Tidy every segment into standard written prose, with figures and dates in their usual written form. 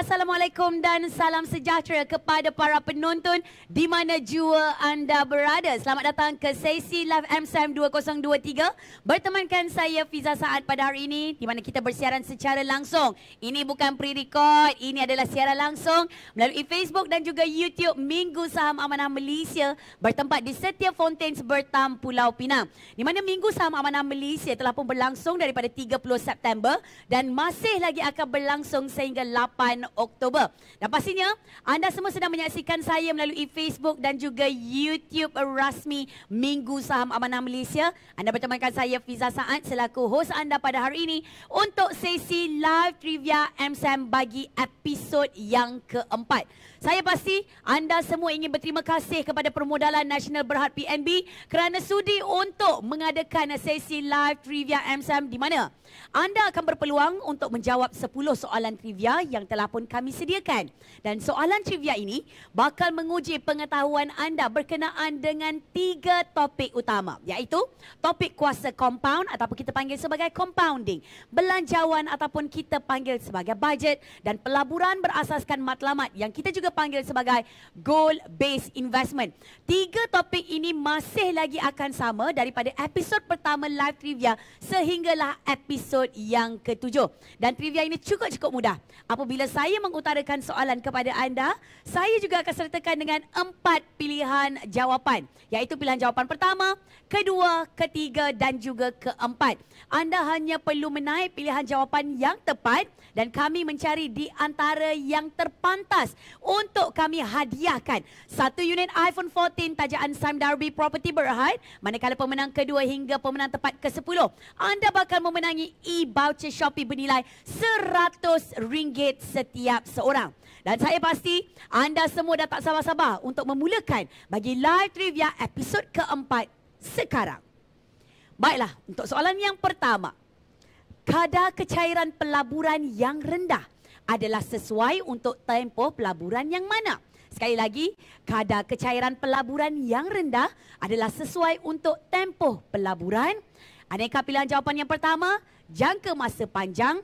Assalamualaikum dan salam sejahtera kepada para penonton di mana jua anda berada. Selamat datang ke sesi Live MSM 2023. Bertemankan saya Fiza Saad pada hari ini di mana kita bersiaran secara langsung. Ini bukan pre-record, ini adalah siaran langsung melalui Facebook dan juga YouTube Minggu Saham Amanah Malaysia bertempat di Setia Fountains Bertam, Pulau Pinang. Di mana Minggu Saham Amanah Malaysia telah pun berlangsung daripada 30 September dan masih lagi akan berlangsung sehingga 8 Oktober. Dan pastinya anda semua sedang menyaksikan saya melalui Facebook dan juga YouTube rasmi Minggu Saham Amanah Malaysia. Anda bertemankan saya Fiza Saad selaku host anda pada hari ini untuk sesi live trivia MSM bagi episod yang keempat. Saya pasti anda semua ingin berterima kasih kepada Permodalan Nasional Berhad PNB kerana sudi untuk mengadakan sesi live trivia MSM di mana anda akan berpeluang untuk menjawab 10 soalan trivia yang telah pun kami sediakan. Dan soalan trivia ini bakal menguji pengetahuan anda berkenaan dengan 3 topik utama, iaitu topik kuasa compound ataupun kita panggil sebagai compounding, belanjawan ataupun kita panggil sebagai budget, dan pelaburan berasaskan matlamat yang kita juga panggil sebagai goal based investment. 3 topik ini masih lagi akan sama daripada episod pertama live trivia sehinggalah episod yang ke-7. Dan trivia ini cukup mudah. Apabila saya mengutarakan soalan kepada anda, saya juga akan sertakan dengan 4 pilihan jawapan, iaitu pilihan jawapan pertama, kedua, ketiga dan juga keempat. Anda hanya perlu menaik pilihan jawapan yang tepat dan kami mencari di antara yang terpantas untuk kami hadiahkan 1 unit iPhone 14 tajaan Sime Darby Property Berhad. Manakala pemenang kedua hingga pemenang tepat ke-10, anda bakal memenangi e-voucher Shopee bernilai RM100 setiap seorang. Dan saya pasti anda semua dah tak sabar-sabar untuk memulakan bagi live trivia episod keempat sekarang. Baiklah, untuk soalan yang pertama. Kadar kecairan pelaburan yang rendah adalah sesuai untuk tempoh pelaburan yang mana? Sekali lagi, kadar kecairan pelaburan yang rendah adalah sesuai untuk tempoh pelaburan. Aneka pilihan jawapan yang pertama, jangka masa panjang.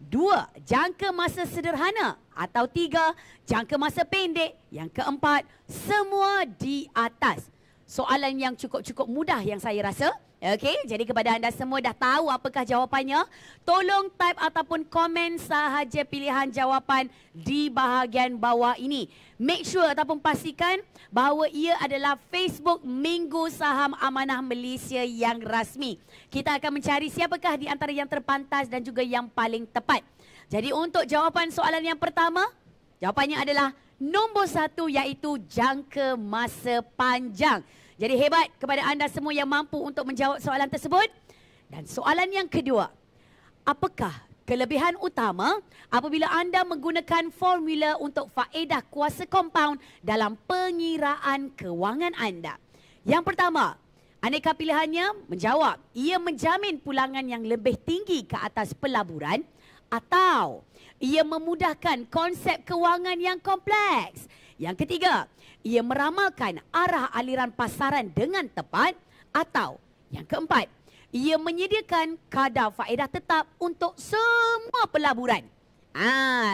2, jangka masa sederhana. Atau 3, jangka masa pendek. Yang keempat, semua di atas. Soalan yang cukup mudah yang saya rasa. Okey, jadi kepada anda semua dah tahu apakah jawapannya, tolong type ataupun komen sahaja pilihan jawapan di bahagian bawah ini. Make sure ataupun pastikan bahawa ia adalah Facebook Minggu Saham Amanah Malaysia yang rasmi. Kita akan mencari siapakah di antara yang terpantas dan juga yang paling tepat. Jadi untuk jawapan soalan yang pertama, jawapannya adalah nombor 1 iaitu jangka masa panjang. Jadi hebat kepada anda semua yang mampu untuk menjawab soalan tersebut. Dan soalan yang kedua, apakah kelebihan utama apabila anda menggunakan formula untuk faedah kuasa compound dalam pengiraan kewangan anda? Yang pertama, aneka pilihannya menjawab, ia menjamin pulangan yang lebih tinggi ke atas pelaburan, atau ia memudahkan konsep kewangan yang kompleks. Yang ketiga, ia meramalkan arah aliran pasaran dengan tepat, atau yang keempat, ia menyediakan kadar faedah tetap untuk semua pelaburan.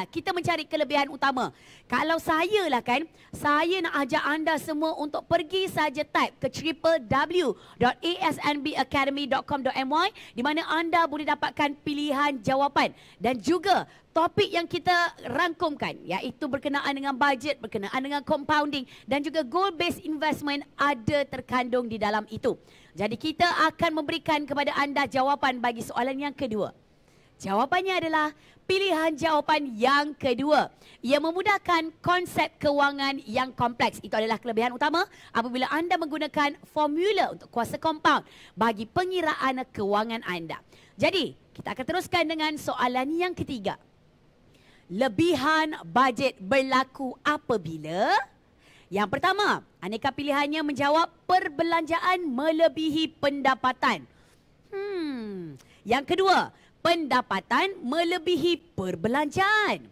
Kita mencari kelebihan utama. Kalau saya lah kan, saya nak ajak anda semua untuk pergi saja type ke www.asnbacademy.com.my di mana anda boleh dapatkan pilihan jawapan dan juga topik yang kita rangkumkan, iaitu berkenaan dengan budget, berkenaan dengan compounding dan juga goal based investment ada terkandung di dalam itu. Jadi kita akan memberikan kepada anda jawapan bagi soalan yang kedua. Jawapannya adalah pilihan jawapan yang kedua. Ia memudahkan konsep kewangan yang kompleks. Itu adalah kelebihan utama apabila anda menggunakan formula untuk kuasa compound bagi pengiraan kewangan anda. Jadi, kita akan teruskan dengan soalan yang ketiga. Lebihan bajet berlaku apabila? Yang pertama, aneka pilihannya menjawab perbelanjaan melebihi pendapatan. Yang kedua, pendapatan melebihi perbelanjaan.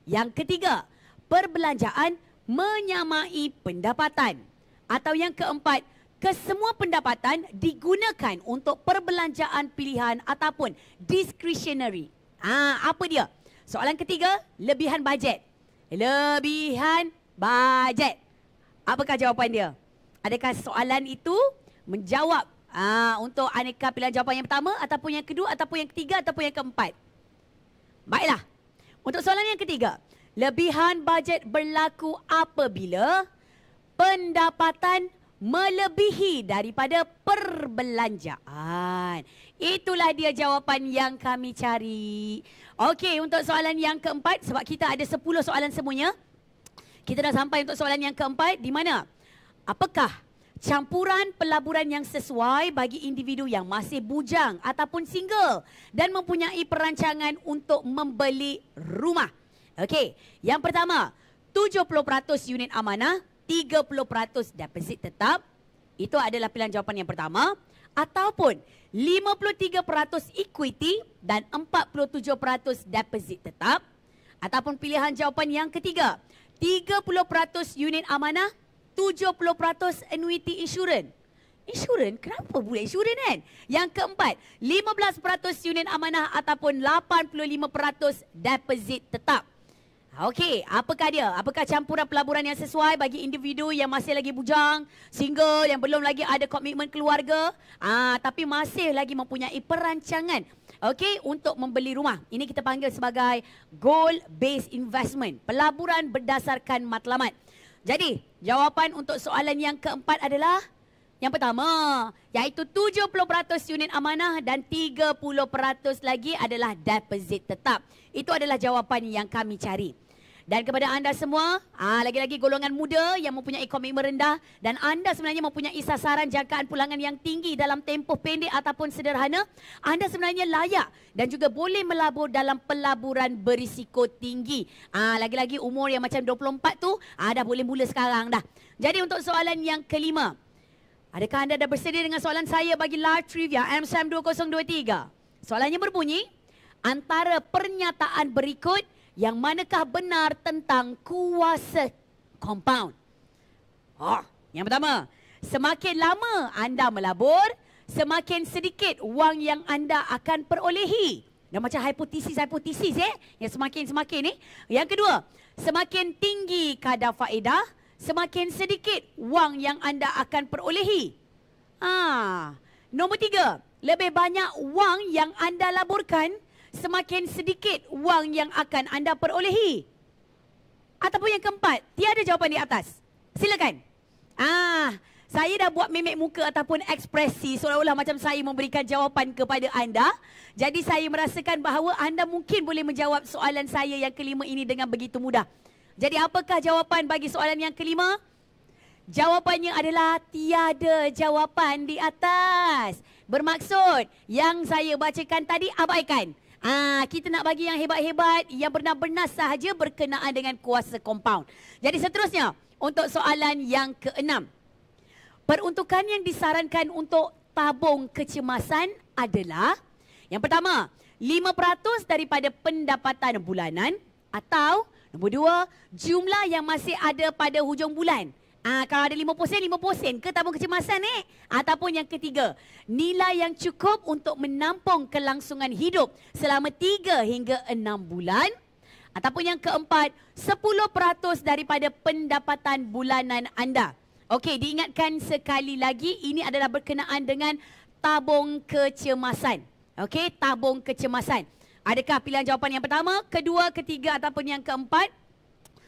Yang ketiga, perbelanjaan menyamai pendapatan. Atau yang keempat, kesemua pendapatan digunakan untuk perbelanjaan pilihan ataupun discretionary. Apa dia? Soalan ketiga, lebihan bajet. Lebihan bajet. Apakah jawapan dia? Adakah soalan itu menjawab untuk aneka pilihan jawapan yang pertama ataupun yang kedua ataupun yang ketiga ataupun yang keempat? Baiklah. Untuk soalan yang ketiga. Lebihan bajet berlaku apabila pendapatan melebihi daripada perbelanjaan. Itulah dia jawapan yang kami cari. Okey, untuk soalan yang keempat, sebab kita ada 10 soalan semuanya. Kita dah sampai untuk soalan yang keempat, di mana? Apakah campuran pelaburan yang sesuai bagi individu yang masih bujang ataupun single dan mempunyai perancangan untuk membeli rumah? Okey, yang pertama, 70% unit amanah, 30% deposit tetap. Itu adalah pilihan jawapan yang pertama. Ataupun 53% equity dan 47% deposit tetap. Ataupun pilihan jawapan yang ketiga, 30% unit amanah, 70% annuity insurance. Insurans? Kenapa pula insurans kan? Yang keempat, 15% unit amanah ataupun 85% deposit tetap. Okey, apakah dia? Apakah campuran pelaburan yang sesuai bagi individu yang masih lagi bujang, single, yang belum lagi ada komitmen keluarga, tapi masih lagi mempunyai perancangan, okey, untuk membeli rumah. Ini kita panggil sebagai goal-based investment, pelaburan berdasarkan matlamat. Jadi, jawapan untuk soalan yang keempat adalah yang pertama, iaitu 70% unit amanah dan 30% lagi adalah deposit tetap. Itu adalah jawapan yang kami cari. Dan kepada anda semua, lagi-lagi golongan muda yang mempunyai komitmen rendah dan anda sebenarnya mempunyai sasaran jangkaan pulangan yang tinggi dalam tempoh pendek ataupun sederhana, anda sebenarnya layak dan juga boleh melabur dalam pelaburan berisiko tinggi. Lagi-lagi umur yang macam 24 tu, dah boleh mula sekarang dah. Jadi untuk soalan yang kelima, adakah anda dah bersedia dengan soalan saya bagi live trivia MSAM 2023? Soalannya berbunyi, antara pernyataan berikut, yang manakah benar tentang kuasa compound? Yang pertama, semakin lama anda melabur, semakin sedikit wang yang anda akan perolehi. Dah macam hipotesis yang semakin ni. Yang kedua, semakin tinggi kadar faedah, semakin sedikit wang yang anda akan perolehi. Nombor 3, lebih banyak wang yang anda laburkan, semakin sedikit wang yang akan anda perolehi. Ataupun yang keempat, tiada jawapan di atas. Silakan. Saya dah buat memek muka ataupun ekspresi seolah-olah macam saya memberikan jawapan kepada anda. Jadi saya merasakan bahawa anda mungkin boleh menjawab soalan saya yang kelima ini dengan begitu mudah. Jadi apakah jawapan bagi soalan yang kelima? Jawapannya adalah tiada jawapan di atas. Bermaksud yang saya bacakan tadi abaikan. Kita nak bagi yang hebat-hebat, yang benar-benar sahaja berkenaan dengan kuasa compound. Jadi seterusnya, untuk soalan yang keenam. Peruntukan yang disarankan untuk tabung kecemasan adalah, yang pertama, 5% daripada pendapatan bulanan, atau nombor 2, jumlah yang masih ada pada hujung bulan. Kalau ada 5% ke tabung kecemasan Ataupun yang ketiga, nilai yang cukup untuk menampung kelangsungan hidup selama 3 hingga 6 bulan. Ataupun yang keempat, 10% daripada pendapatan bulanan anda. Okey, diingatkan sekali lagi, ini adalah berkenaan dengan tabung kecemasan. Okey, tabung kecemasan. Adakah pilihan jawapan yang pertama, kedua, ketiga ataupun yang keempat?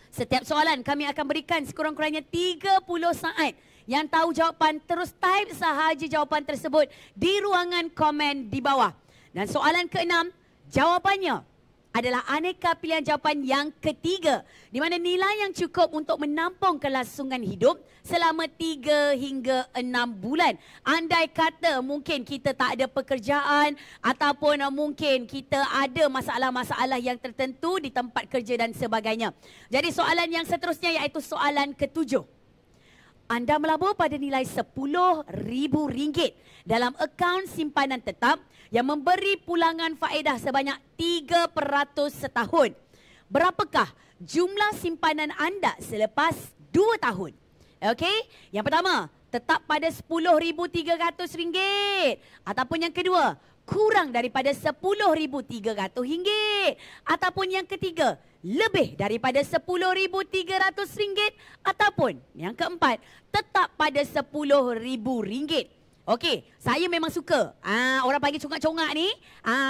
Setiap soalan kami akan berikan sekurang-kurangnya 30 saat. Yang tahu jawapan terus type sahaja jawapan tersebut di ruangan komen di bawah. Dan soalan keenam, jawapannya adalah aneka pilihan jawapan yang ketiga, di mana nilai yang cukup untuk menampung kelangsungan hidup selama 3 hingga 6 bulan. Andai kata mungkin kita tak ada pekerjaan ataupun mungkin kita ada masalah-masalah yang tertentu di tempat kerja dan sebagainya. Jadi soalan yang seterusnya iaitu soalan ketujuh. Anda melabur pada nilai RM10,000 dalam akaun simpanan tetap yang memberi pulangan faedah sebanyak 3% setahun. Berapakah jumlah simpanan anda selepas 2 tahun? Okey, yang pertama, tetap pada RM10,300. Ataupun yang kedua, kurang daripada RM10,300. Ataupun yang ketiga, lebih daripada RM10,300. Ataupun yang keempat, tetap pada RM10,000. Okey, saya memang suka orang panggil congak-congak ni.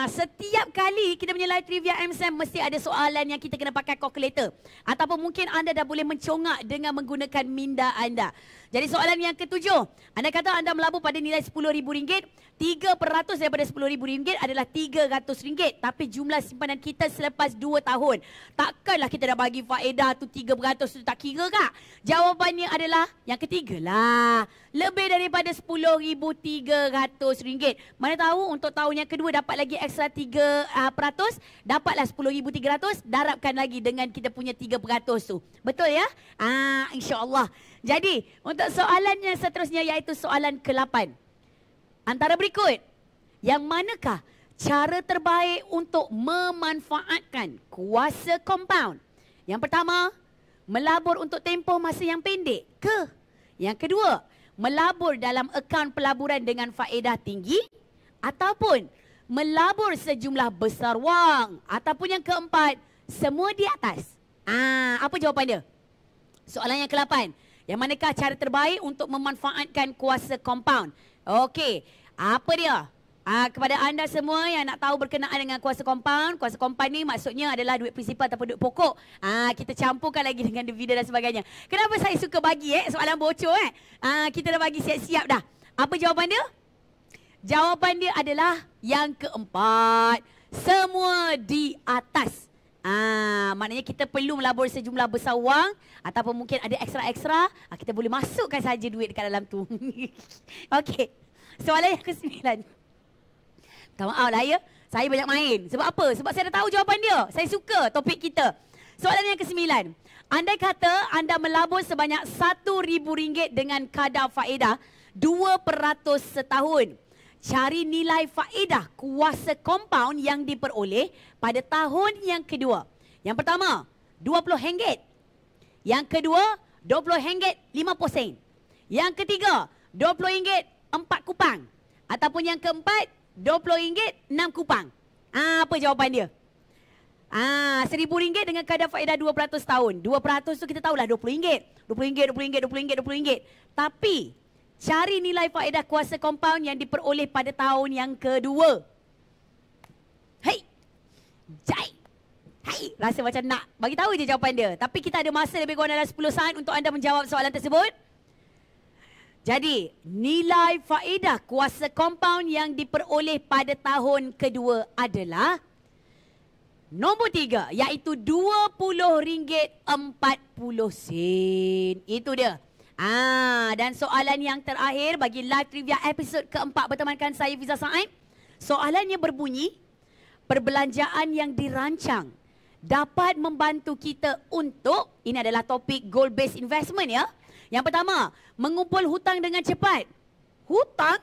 Setiap kali kita punya live trivia MSM mesti ada soalan yang kita kena pakai kalkulator. Ataupun mungkin anda dah boleh mencongak dengan menggunakan minda anda. Jadi soalan yang ketujuh, anda kata anda melabur pada nilai RM10,000, 3% daripada RM10,000 adalah RM300. Tapi jumlah simpanan kita selepas 2 tahun. Takkanlah kita dah bagi faedah tu 3% tu tak kira kak? Jawapannya adalah yang ketiga lah. Lebih daripada RM10,300. Mana tahu untuk tahun yang kedua dapat lagi ekstra 3%, dapatlah RM10,300, darabkan lagi dengan kita punya 3% tu. Betul ya? InsyaAllah. Jadi, untuk soalan yang seterusnya iaitu soalan ke-8. Antara berikut, yang manakah cara terbaik untuk memanfaatkan kuasa kompaun? Yang pertama, melabur untuk tempoh masa yang pendek ke? Yang kedua, melabur dalam akaun pelaburan dengan faedah tinggi? Ataupun melabur sejumlah besar wang? Ataupun yang keempat, semua di atas? Apa jawapan dia? Soalan yang ke-8. Yang manakah cara terbaik untuk memanfaatkan kuasa kompaun? Okey, apa dia? Kepada anda semua yang nak tahu berkenaan dengan kuasa kompaun ni maksudnya adalah duit prinsipal ataupun duit pokok. Kita campurkan lagi dengan dividen dan sebagainya. Kenapa saya suka bagi soalan bocor kita dah bagi siap-siap dah. Apa jawapan dia? Jawapan dia adalah yang keempat. Semua di atas. Maknanya kita perlu melabur sejumlah besar wang ataupun mungkin ada ekstra-ekstra, kita boleh masukkan saja duit dekat dalam tu. Okey. Soalan yang ke-9. Tak maaf lah ya, saya banyak main. Sebab apa? Sebab saya dah tahu jawapan dia. Saya suka topik kita. Soalan yang ke-9. Andai kata anda melabur sebanyak RM1,000 dengan kadar faedah 2% setahun. Cari nilai faedah kuasa kompaun yang diperoleh pada tahun yang kedua. Yang pertama, RM20. Yang kedua, RM20.50. Yang ketiga, RM20 4 kupang. Ataupun yang keempat, RM20 6 kupang. Apa jawapan dia? RM1,000 dengan kadar faedah 2% tahun. 2% tu kita tahulah RM20. RM20. Tapi cari nilai faedah kuasa kompaun yang diperoleh pada tahun yang kedua. Hei. Rasa macam nak bagi tahu je jawapan dia. Tapi kita ada masa lebih kurang dalam 10 saat untuk anda menjawab soalan tersebut. Jadi, nilai faedah kuasa kompaun yang diperoleh pada tahun kedua adalah nombor 3, iaitu RM20.40. Itu dia. Dan soalan yang terakhir bagi live trivia episod keempat bertemankan saya Fiza Said. Soalannya berbunyi, perbelanjaan yang dirancang dapat membantu kita untuk, ini adalah topik goal based investment ya. Yang pertama, mengumpul hutang dengan cepat. Hutang.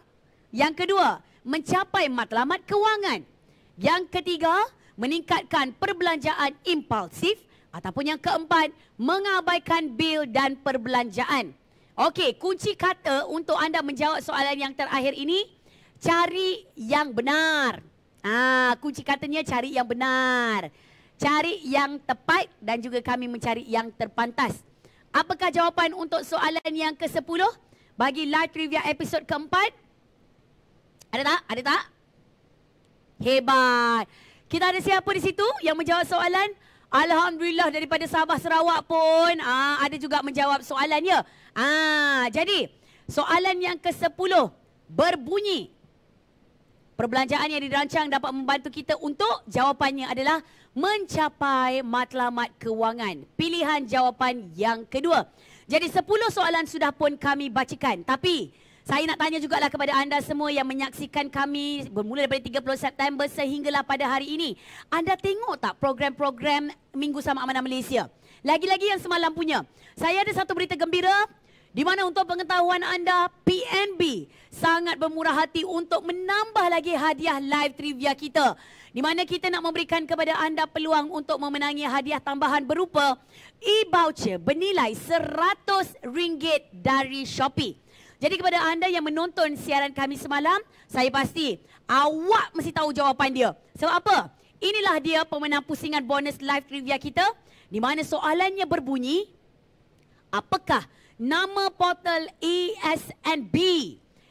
Yang kedua, mencapai matlamat kewangan. Yang ketiga, meningkatkan perbelanjaan impulsif. Ataupun yang keempat, mengabaikan bil dan perbelanjaan. Okey, kunci kata untuk anda menjawab soalan yang terakhir ini, cari yang benar. Kunci katanya cari yang benar. Cari yang tepat dan juga kami mencari yang terpantas. Apakah jawapan untuk soalan yang ke-10 bagi live trivia episod keempat? Ada tak? Ada tak? Hebat. Kita ada siapa di situ yang menjawab soalan? Alhamdulillah, daripada Sabah Sarawak pun ada juga menjawab soalannya. Jadi soalan yang ke-10 berbunyi, perbelanjaan yang dirancang dapat membantu kita untuk, jawapannya adalah mencapai matlamat kewangan. Pilihan jawapan yang kedua. Jadi 10 soalan sudah pun kami bacakan. Tapi saya nak tanya jugalah kepada anda semua yang menyaksikan kami bermula daripada 30 September sehinggalah pada hari ini. Anda tengok tak program-program Minggu Sama Amanah Malaysia? Lagi-lagi yang semalam punya. Saya ada satu berita gembira. Di mana untuk pengetahuan anda, PNB sangat bermurah hati untuk menambah lagi hadiah live trivia kita. Di mana kita nak memberikan kepada anda peluang untuk memenangi hadiah tambahan berupa e-voucher bernilai RM100 dari Shopee. Jadi kepada anda yang menonton siaran kami semalam, saya pasti awak mesti tahu jawapan dia. Sebab apa? Inilah dia pemenang pusingan bonus live trivia kita, di mana soalannya berbunyi, apakah nama portal ESNB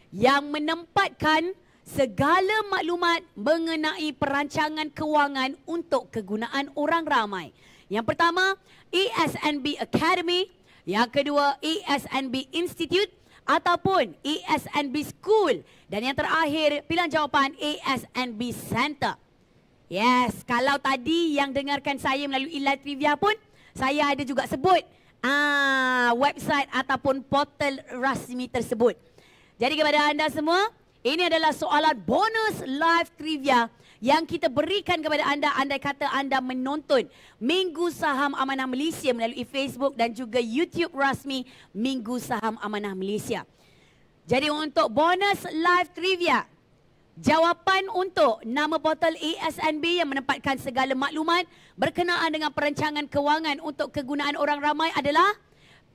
yang menempatkan segala maklumat mengenai perancangan kewangan untuk kegunaan orang ramai? Yang pertama, ESNB Academy. Yang kedua, ESNB Institute ataupun ESNB School. Dan yang terakhir, pilihan jawapan ESNB Center. Yes, kalau tadi yang dengarkan saya melalui live trivia pun, saya ada juga sebut website ataupun portal rasmi tersebut. Jadi kepada anda semua, ini adalah soalan bonus live trivia yang kita berikan kepada anda andai kata anda menonton Minggu Saham Amanah Malaysia melalui Facebook dan juga YouTube rasmi Minggu Saham Amanah Malaysia. Jadi untuk bonus live trivia, jawapan untuk nama portal ESNB yang menempatkan segala maklumat berkenaan dengan perancangan kewangan untuk kegunaan orang ramai adalah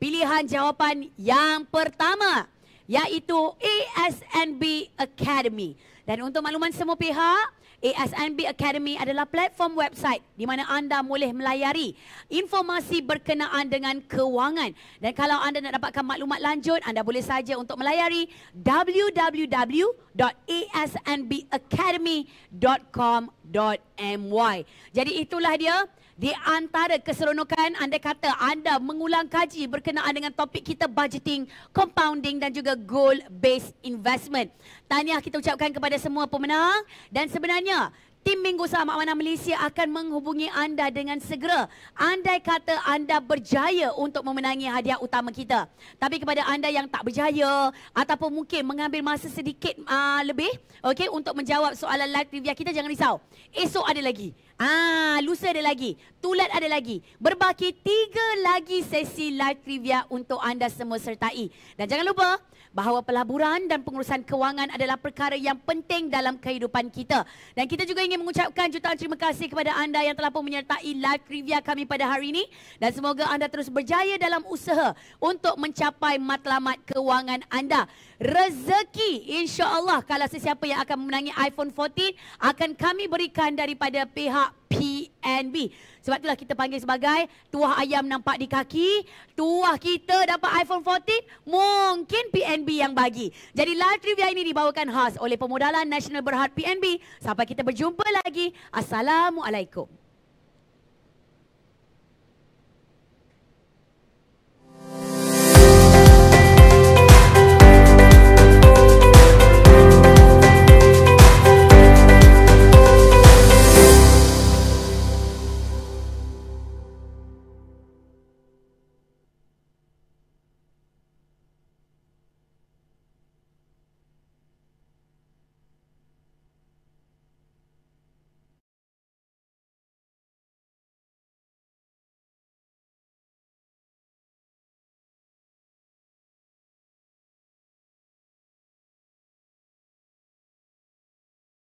pilihan jawapan yang pertama, iaitu ESNB Academy. Dan untuk makluman semua pihak, ESNB Academy adalah platform website di mana anda boleh melayari informasi berkenaan dengan kewangan. Dan kalau anda nak dapatkan maklumat lanjut, anda boleh saja untuk melayari www.esnbacademy.com.my. Jadi itulah dia. Di antara keseronokan andai kata anda mengulang kaji berkenaan dengan topik kita budgeting, compounding dan juga goal based investment. Tahniah kita ucapkan kepada semua pemenang, dan sebenarnya tim Minggu Saham Amanah Malaysia akan menghubungi anda dengan segera andai kata anda berjaya untuk memenangi hadiah utama kita. Tapi kepada anda yang tak berjaya ataupun mungkin mengambil masa sedikit lebih untuk menjawab soalan live trivia kita, jangan risau. Esok ada lagi. Lusa ada lagi. Tulat ada lagi. Berbaki 3 lagi sesi live trivia untuk anda semua sertai. Dan jangan lupa bahawa pelaburan dan pengurusan kewangan adalah perkara yang penting dalam kehidupan kita. Dan kita juga ingin mengucapkan jutaan terima kasih kepada anda yang telah pun menyertai live trivia kami pada hari ini. Dan semoga anda terus berjaya dalam usaha untuk mencapai matlamat kewangan anda. Rezeki insya-Allah kalau sesiapa yang akan memenangi iPhone 14 akan kami berikan daripada pihak PNB. Sebab itulah kita panggil sebagai tuah ayam nampak di kaki. Tuah kita dapat iPhone 14, mungkin PNB yang bagi. Jadi live trivia ini dibawakan khas oleh Pemodalan Nasional Berhad PNB. Sampai kita berjumpa lagi. Assalamualaikum.